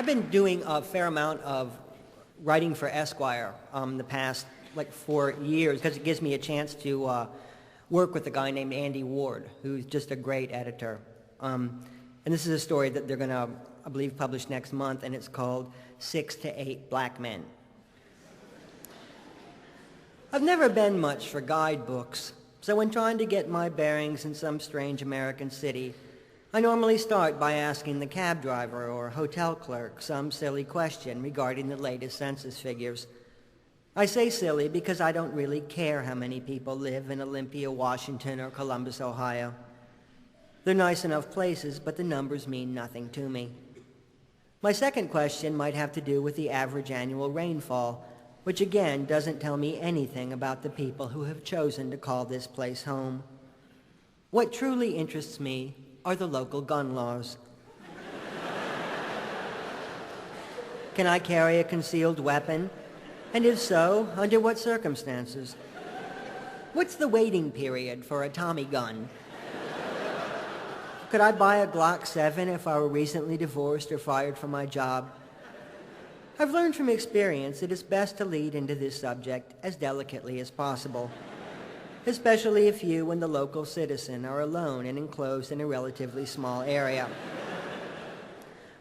I've been doing a fair amount of writing for Esquire the past 4 years because it gives me a chance to work with a guy named Andy Ward, who's just a great editor. And this is a story that they're going to, I believe, publish next month, and it's called 6 to 8 Black Men. I've never been much for guidebooks, so when trying to get my bearings in some strange American city, I normally start by asking the cab driver or hotel clerk some silly question regarding the latest census figures. I say silly because I don't really care how many people live in Olympia, Washington, or Columbus, Ohio. They're nice enough places, but the numbers mean nothing to me. My second question might have to do with the average annual rainfall, which again doesn't tell me anything about the people who have chosen to call this place home. What truly interests me are the local gun laws. Can I carry a concealed weapon? And if so, under what circumstances? What's the waiting period for a Tommy gun? Could I buy a Glock 7 if I were recently divorced or fired from my job? I've learned from experience that it's best to lead into this subject as delicately as possible, especially if you and the local citizen are alone and enclosed in a relatively small area.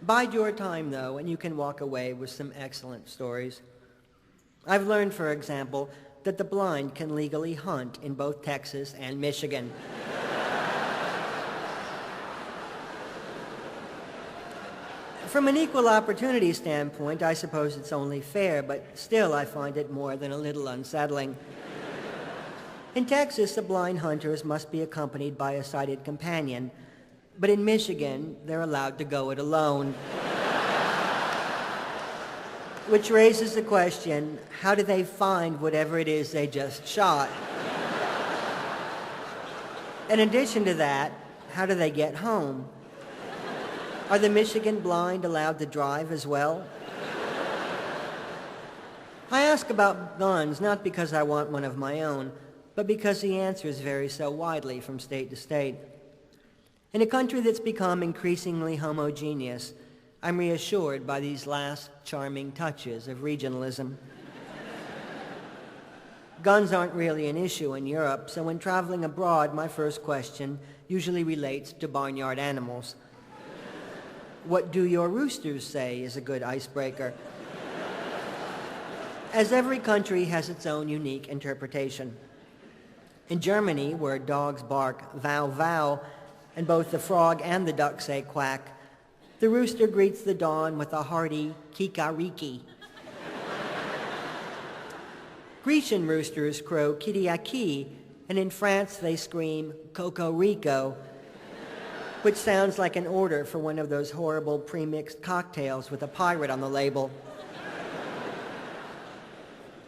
Bide your time, though, and you can walk away with some excellent stories. I've learned, for example, that the blind can legally hunt in both Texas and Michigan. From an equal opportunity standpoint, I suppose it's only fair, but still I find it more than a little unsettling. In Texas, the blind hunters must be accompanied by a sighted companion, but in Michigan, they're allowed to go it alone. Which raises the question, how do they find whatever it is they just shot? In addition to that, how do they get home? Are the Michigan blind allowed to drive as well? I ask about guns not because I want one of my own, but because the answers vary so widely from state to state. In a country that's become increasingly homogeneous, I'm reassured by these last charming touches of regionalism. Guns aren't really an issue in Europe, so when traveling abroad, my first question usually relates to barnyard animals. What do your roosters say is a good icebreaker. As every country has its own unique interpretation. In Germany, where dogs bark "vow, vow," and both the frog and the duck say "quack," the rooster greets the dawn with a hearty "kikariki." Grecian roosters crow "kiriaki," and in France they scream "cocorico," which sounds like an order for one of those horrible pre-mixed cocktails with a pirate on the label.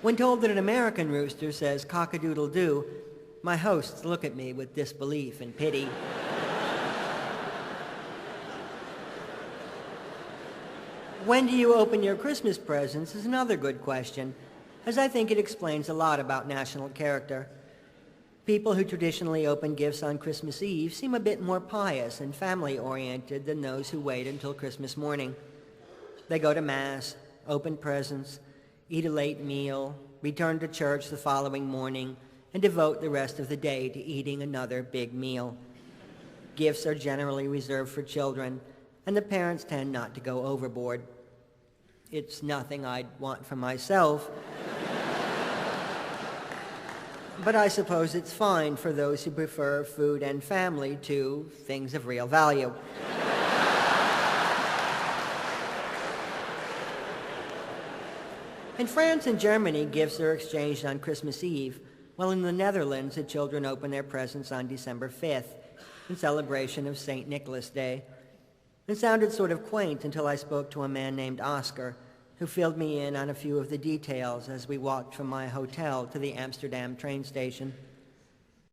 When told that an American rooster says cock-a-doodle-doo, my hosts look at me with disbelief and pity. When do you open your Christmas presents is another good question, as I think it explains a lot about national character. People who traditionally open gifts on Christmas Eve seem a bit more pious and family-oriented than those who wait until Christmas morning. They go to Mass, open presents, eat a late meal, return to church the following morning, and devote the rest of the day to eating another big meal. Gifts are generally reserved for children, and the parents tend not to go overboard. It's nothing I'd want for myself, but I suppose it's fine for those who prefer food and family to things of real value. In France and Germany, gifts are exchanged on Christmas Eve, while in the Netherlands, the children open their presents on December 5th, in celebration of St. Nicholas Day. It sounded sort of quaint until I spoke to a man named Oscar, who filled me in on a few of the details as we walked from my hotel to the Amsterdam train station.